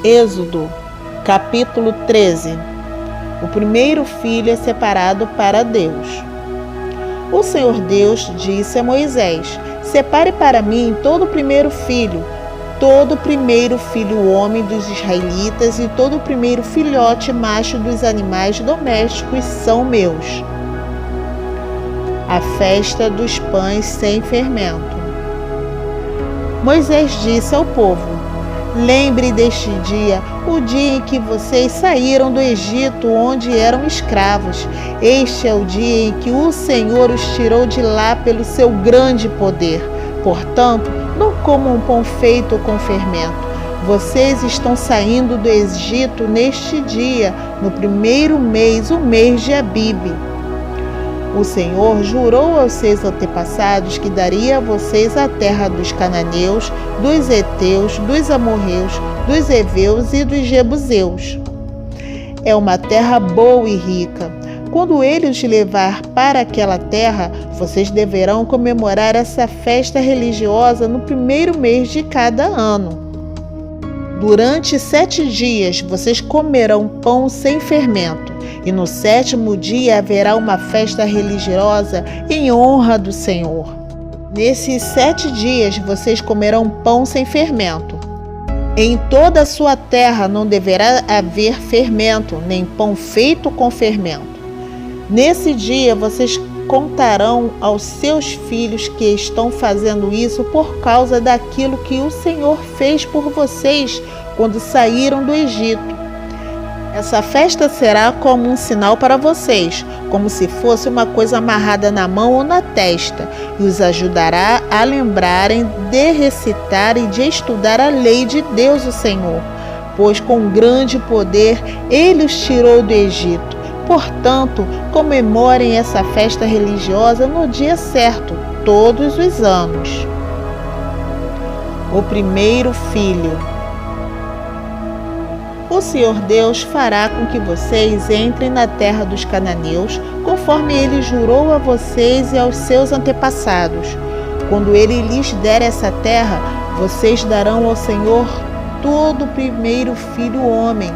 Êxodo, capítulo 13. O primeiro filho é separado para Deus. O Senhor Deus disse a Moisés: separe para mim todo o primeiro filho homem dos israelitas e todo o primeiro filhote macho dos animais domésticos são meus. A festa dos pães sem fermento. Moisés disse ao povo: lembre deste dia, o dia em que vocês saíram do Egito, onde eram escravos. Este é o dia em que o Senhor os tirou de lá pelo seu grande poder. Portanto, não comam pão feito com fermento. Vocês estão saindo do Egito neste dia, no primeiro mês, o mês de Abibe. O Senhor jurou aos seus antepassados que daria a vocês a terra dos cananeus, dos heteus, dos amorreus, dos heveus e dos jebuseus. É uma terra boa e rica. Quando ele os levar para aquela terra, vocês deverão comemorar essa festa religiosa no primeiro mês de cada ano. Durante 7 dias vocês comerão pão sem fermento, e no 7º dia haverá uma festa religiosa em honra do Senhor. Nesses 7 dias vocês comerão pão sem fermento. Em toda a sua terra não deverá haver fermento, nem pão feito com fermento. Nesse dia vocês contarão aos seus filhos que estão fazendo isso por causa daquilo que o Senhor fez por vocês quando saíram do Egito. Essa festa será como um sinal para vocês, como se fosse uma coisa amarrada na mão ou na testa, e os ajudará a lembrarem de recitar e de estudar a lei de Deus o Senhor, pois com grande poder ele os tirou do Egito. Portanto, comemorem essa festa religiosa no dia certo, todos os anos. O primeiro filho. O Senhor Deus fará com que vocês entrem na terra dos cananeus, conforme ele jurou a vocês e aos seus antepassados. Quando ele lhes der essa terra, vocês darão ao Senhor todo o primeiro filho homem.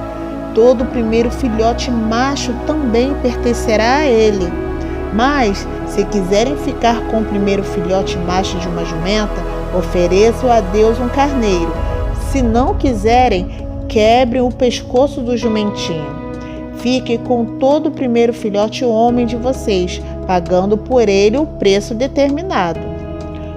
Todo o primeiro filhote macho também pertencerá a ele. Mas, se quiserem ficar com o primeiro filhote macho de uma jumenta, ofereçam a Deus um carneiro. Se não quiserem, quebrem o pescoço do jumentinho. Fiquem com todo o primeiro filhote homem de vocês, pagando por ele o preço determinado.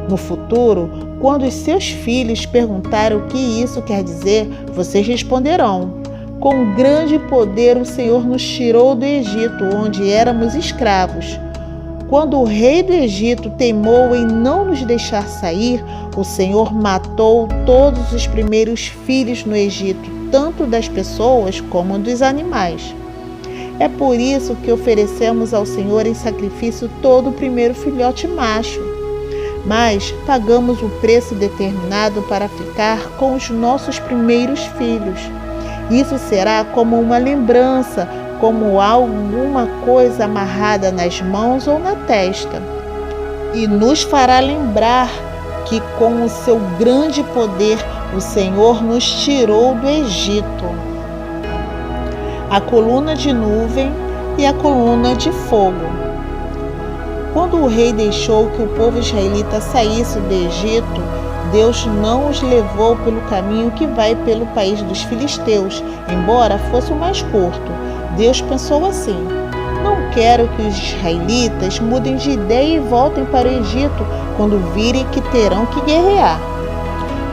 No futuro, quando os seus filhos perguntarem o que isso quer dizer, vocês responderão: com grande poder o Senhor nos tirou do Egito, onde éramos escravos. Quando o rei do Egito teimou em não nos deixar sair, o Senhor matou todos os primeiros filhos no Egito, tanto das pessoas como dos animais. É por isso que oferecemos ao Senhor em sacrifício todo o primeiro filhote macho. Mas pagamos o preço determinado para ficar com os nossos primeiros filhos. Isso será como uma lembrança, como alguma coisa amarrada nas mãos ou na testa. E nos fará lembrar que com o seu grande poder o Senhor nos tirou do Egito. A coluna de nuvem e a coluna de fogo. Quando o rei deixou que o povo israelita saísse do Egito, Deus não os levou pelo caminho que vai pelo país dos filisteus, embora fosse o mais curto. Deus pensou assim: não quero que os israelitas mudem de ideia e voltem para o Egito quando virem que terão que guerrear.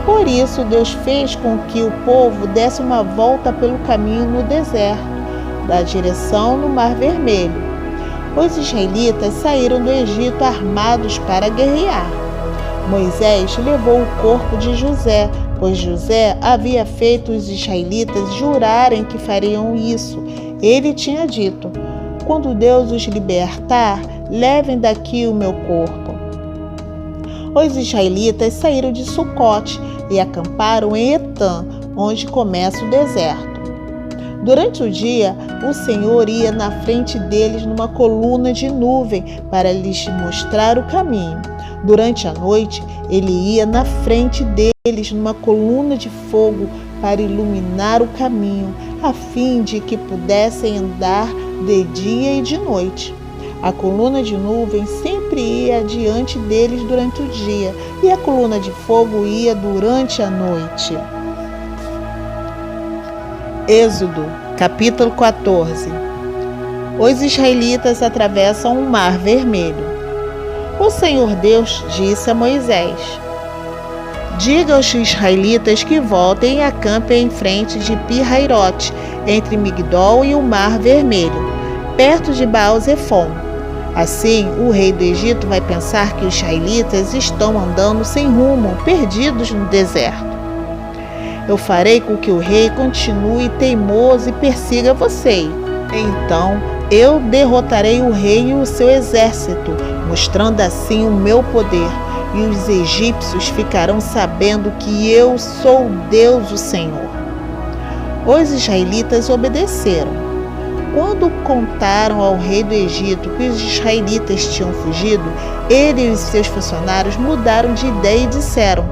Por isso, Deus fez com que o povo desse uma volta pelo caminho no deserto, da direção no Mar Vermelho. Os israelitas saíram do Egito armados para guerrear. Moisés levou o corpo de José, pois José havia feito os israelitas jurarem que fariam isso. Ele tinha dito: quando Deus os libertar, levem daqui o meu corpo. Os israelitas saíram de Sucote e acamparam em Etã, onde começa o deserto. Durante o dia, o Senhor ia na frente deles numa coluna de nuvem para lhes mostrar o caminho. Durante a noite, ele ia na frente deles numa coluna de fogo para iluminar o caminho, a fim de que pudessem andar de dia e de noite. A coluna de nuvem sempre ia adiante deles durante o dia, e a coluna de fogo ia durante a noite. Êxodo, capítulo 14. Os israelitas atravessam o Mar Vermelho. O Senhor Deus disse a Moisés: diga aos israelitas que voltem e acampem em frente de Pi-Hairote, entre Migdol e o Mar Vermelho, perto de Baal-Zefon. Assim, o rei do Egito vai pensar que os israelitas estão andando sem rumo, perdidos no deserto. Eu farei com que o rei continue teimoso e persiga você. Então, eu derrotarei o rei e o seu exército, mostrando assim o meu poder, e os egípcios ficarão sabendo que eu sou Deus, o Senhor. Os israelitas obedeceram. Quando contaram ao rei do Egito que os israelitas tinham fugido, ele e os seus funcionários mudaram de ideia e disseram: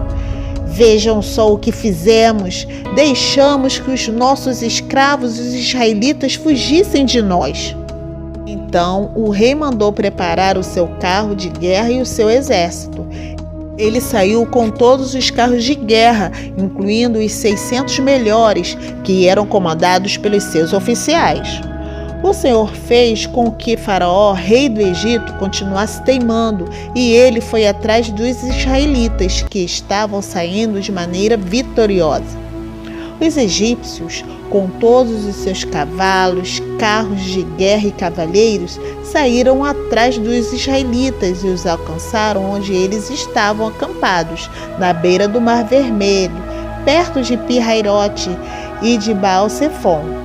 vejam só o que fizemos. Deixamos que os nossos escravos, os israelitas, fugissem de nós. Então o rei mandou preparar o seu carro de guerra e o seu exército. Ele saiu com todos os carros de guerra, incluindo os 600 melhores, que eram comandados pelos seus oficiais. O Senhor fez com que Faraó, rei do Egito, continuasse teimando, e ele foi atrás dos israelitas, que estavam saindo de maneira vitoriosa. Os egípcios, com todos os seus cavalos, carros de guerra e cavaleiros, saíram atrás dos israelitas e os alcançaram onde eles estavam acampados, na beira do Mar Vermelho, perto de Pi-Hairote e de Baal-Zefon.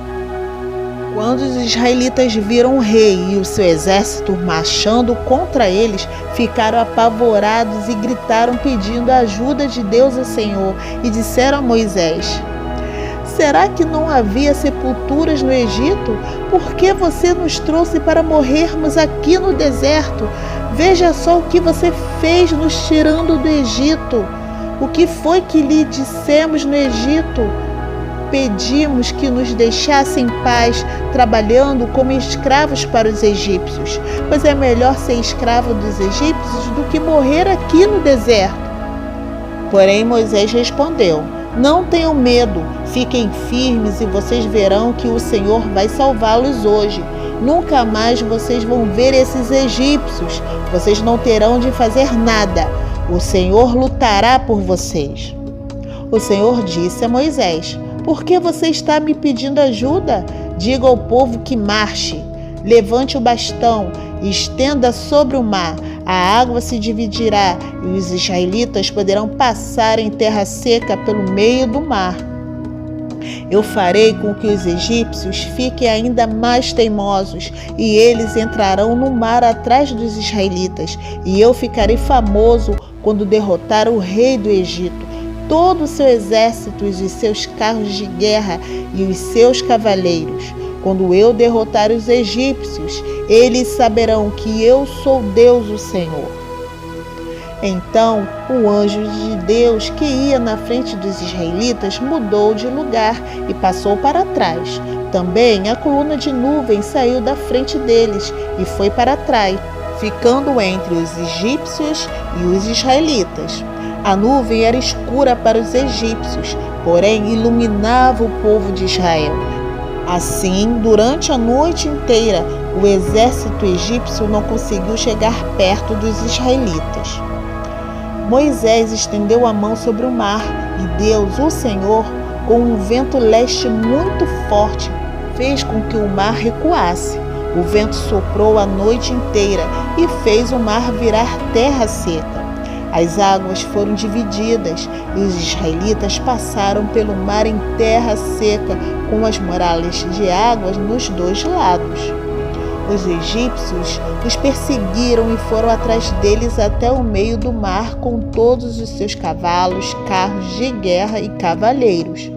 Quando os israelitas viram o rei e o seu exército marchando contra eles, ficaram apavorados e gritaram pedindo a ajuda de Deus ao Senhor, e disseram a Moisés: será que não havia sepulturas no Egito? Por que você nos trouxe para morrermos aqui no deserto? Veja só o que você fez nos tirando do Egito. O que foi que lhe dissemos no Egito? Pedimos que nos deixasse em paz, trabalhando como escravos para os egípcios, pois é melhor ser escravo dos egípcios do que morrer aqui no deserto. Porém Moisés respondeu: não tenham medo, fiquem firmes e vocês verão que o Senhor vai salvá-los hoje. Nunca mais vocês vão ver esses egípcios, vocês não terão de fazer nada. O Senhor lutará por vocês. O Senhor disse a Moisés: por que você está me pedindo ajuda? Diga ao povo que marche. Levante o bastão e estenda sobre o mar. A água se dividirá e os israelitas poderão passar em terra seca pelo meio do mar. Eu farei com que os egípcios fiquem ainda mais teimosos e eles entrarão no mar atrás dos israelitas. E eu ficarei famoso quando derrotar o rei do Egito, todo o seu exército e os seus carros de guerra e os seus cavaleiros. Quando eu derrotar os egípcios, eles saberão que eu sou Deus, o Senhor. Então o anjo de Deus que ia na frente dos israelitas mudou de lugar e passou para trás. Também a coluna de nuvem saiu da frente deles e foi para trás, ficando entre os egípcios e os israelitas. A nuvem era escura para os egípcios, porém iluminava o povo de Israel. Assim, durante a noite inteira, o exército egípcio não conseguiu chegar perto dos israelitas. Moisés estendeu a mão sobre o mar e Deus, o Senhor, com um vento leste muito forte, fez com que o mar recuasse. O vento soprou a noite inteira e fez o mar virar terra seca. As águas foram divididas e os israelitas passaram pelo mar em terra seca, com as muralhas de águas nos dois lados. Os egípcios os perseguiram e foram atrás deles até o meio do mar com todos os seus cavalos, carros de guerra e cavaleiros.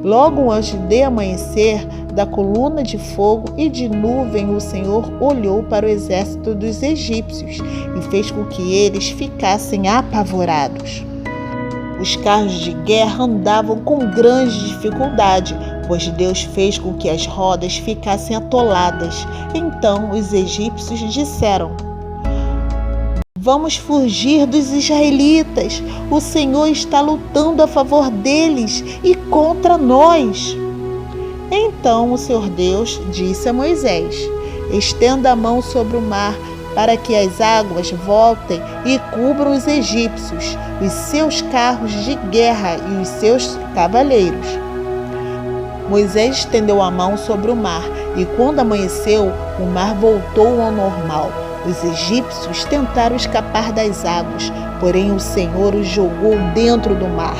Logo antes de amanhecer, da coluna de fogo e de nuvem o Senhor olhou para o exército dos egípcios e fez com que eles ficassem apavorados. Os carros de guerra andavam com grande dificuldade, pois Deus fez com que as rodas ficassem atoladas. Então os egípcios disseram: Vamos fugir dos israelitas. O Senhor está lutando a favor deles e contra nós. Então o Senhor Deus disse a Moisés: Estenda a mão sobre o mar, para que as águas voltem e cubram os egípcios, os seus carros de guerra e os seus cavaleiros. Moisés estendeu a mão sobre o mar, e quando amanheceu, o mar voltou ao normal. Os egípcios tentaram escapar das águas, porém o Senhor os jogou dentro do mar.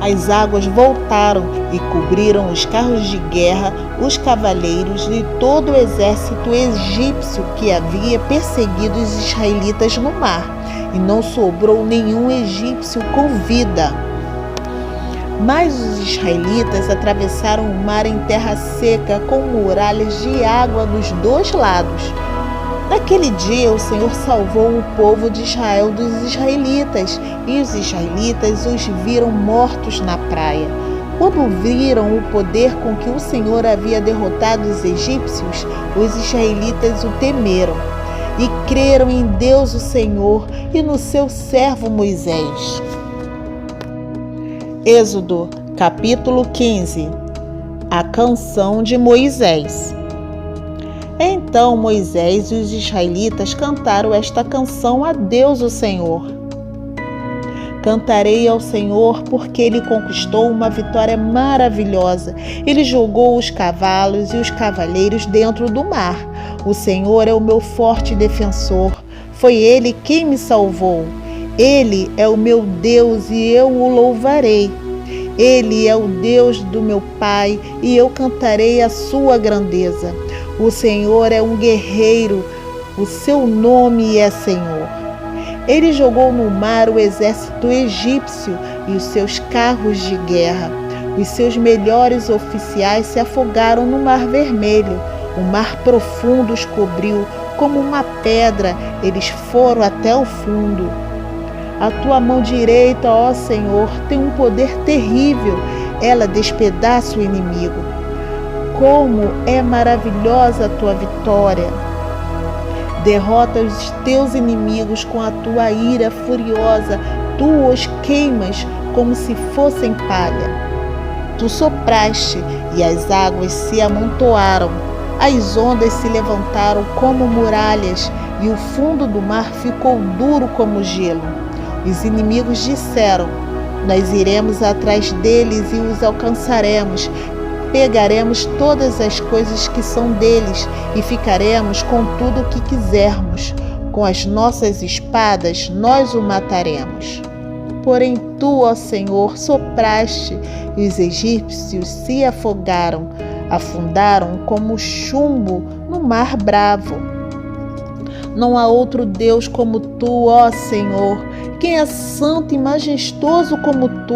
As águas voltaram e cobriram os carros de guerra, os cavaleiros e todo o exército egípcio que havia perseguido os israelitas no mar, e não sobrou nenhum egípcio com vida. Mas os israelitas atravessaram o mar em terra seca, com muralhas de água dos dois lados. Naquele dia o Senhor salvou o povo de Israel dos israelitas, e os israelitas os viram mortos na praia. Quando viram o poder com que o Senhor havia derrotado os egípcios, os israelitas o temeram e creram em Deus o Senhor e no seu servo Moisés. Êxodo, capítulo 15. A canção de Moisés. Então Moisés e os israelitas cantaram esta canção a Deus o Senhor. Cantarei ao Senhor porque Ele conquistou uma vitória maravilhosa. Ele jogou os cavalos e os cavaleiros dentro do mar. O Senhor é o meu forte defensor. Foi Ele quem me salvou. Ele é o meu Deus e eu o louvarei. Ele é o Deus do meu pai e eu cantarei a sua grandeza. O Senhor é um guerreiro, o seu nome é Senhor. Ele jogou no mar o exército egípcio e os seus carros de guerra. Os seus melhores oficiais se afogaram no Mar Vermelho. O mar profundo os cobriu como uma pedra, eles foram até o fundo. A tua mão direita, ó Senhor, tem um poder terrível. Ela despedaça o inimigo. Como é maravilhosa a tua vitória! Derrota os teus inimigos com a tua ira furiosa. Tu os queimas como se fossem palha. Tu sopraste e as águas se amontoaram. As ondas se levantaram como muralhas e o fundo do mar ficou duro como gelo. Os inimigos disseram: Nós iremos atrás deles e os alcançaremos. Pegaremos todas as coisas que são deles e ficaremos com tudo o que quisermos. Com as nossas espadas nós o mataremos. Porém tu, ó Senhor, sopraste e os egípcios se afogaram, afundaram como chumbo no mar bravo. Não há outro Deus como tu, ó Senhor. Quem é santo e majestoso como tu?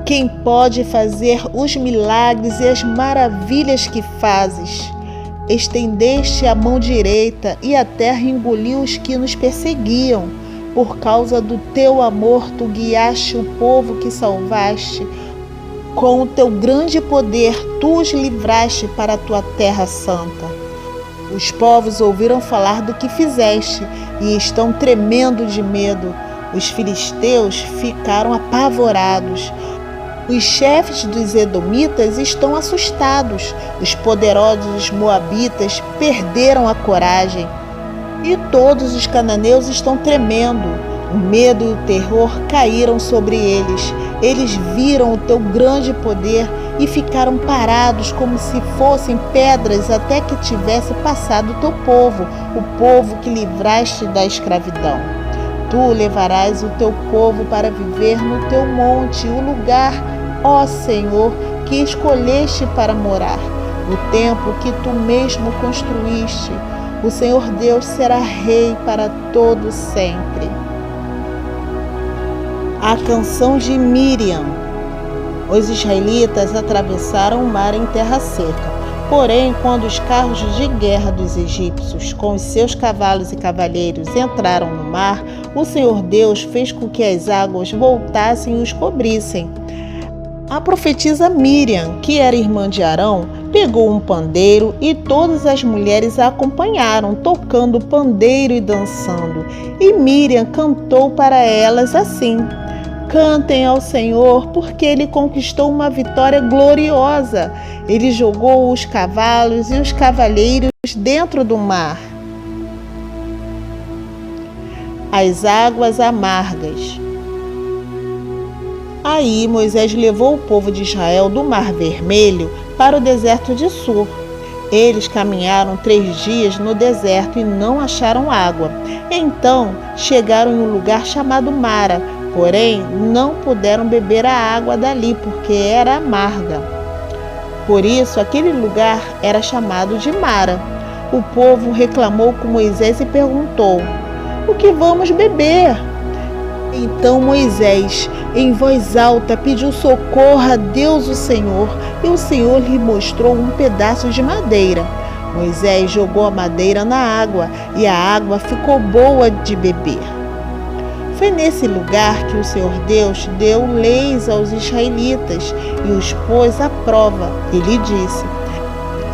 Quem pode fazer os milagres e as maravilhas que fazes? Estendeste a mão direita e a terra engoliu os que nos perseguiam. Por causa do teu amor, tu guiaste o povo que salvaste. Com o teu grande poder, tu os livraste para a tua terra santa. Os povos ouviram falar do que fizeste e estão tremendo de medo. Os filisteus ficaram apavorados. Os chefes dos edomitas estão assustados. Os poderosos moabitas perderam a coragem. E todos os cananeus estão tremendo. O medo e o terror caíram sobre eles. Eles viram o teu grande poder e ficaram parados como se fossem pedras até que tivesse passado o teu povo, o povo que livraste da escravidão. Tu levarás o teu povo para viver no teu monte, o lugar, ó Senhor, que escolheste para morar, o templo que tu mesmo construíste. O Senhor Deus será rei para todo sempre. A canção de Miriam. Os israelitas atravessaram o mar em terra seca. Porém, quando os carros de guerra dos egípcios, com os seus cavalos e cavaleiros, entraram no mar, o Senhor Deus fez com que as águas voltassem e os cobrissem. A profetisa Miriam, que era irmã de Arão, pegou um pandeiro e todas as mulheres a acompanharam, tocando pandeiro e dançando. E Miriam cantou para elas assim: Cantem ao Senhor, porque Ele conquistou uma vitória gloriosa. Ele jogou os cavalos e os cavaleiros dentro do mar. As águas amargas. Aí Moisés levou o povo de Israel do Mar Vermelho para o deserto de Sur. Eles caminharam 3 dias no deserto e não acharam água. Então chegaram em um lugar chamado Mara, porém não puderam beber a água dali porque era amarga. Por isso aquele lugar era chamado de Mara. O povo reclamou com Moisés e perguntou: O que vamos beber? Então Moisés, em voz alta, pediu socorro a Deus o Senhor, e o Senhor lhe mostrou um pedaço de madeira. Moisés jogou a madeira na água, e a água ficou boa de beber. Foi nesse lugar que o Senhor Deus deu leis aos israelitas e os pôs à prova. Ele disse: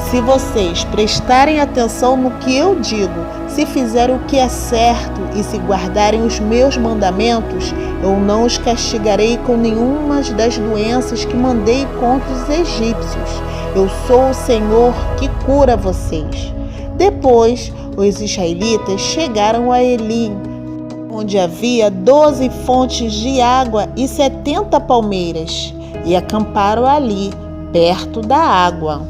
Se vocês prestarem atenção no que eu digo, se fizerem o que é certo e se guardarem os meus mandamentos, eu não os castigarei com nenhuma das doenças que mandei contra os egípcios. Eu sou o Senhor que cura vocês. Depois, os israelitas chegaram a Elim, onde havia 12 fontes de água e 70 palmeiras, e acamparam ali, perto da água.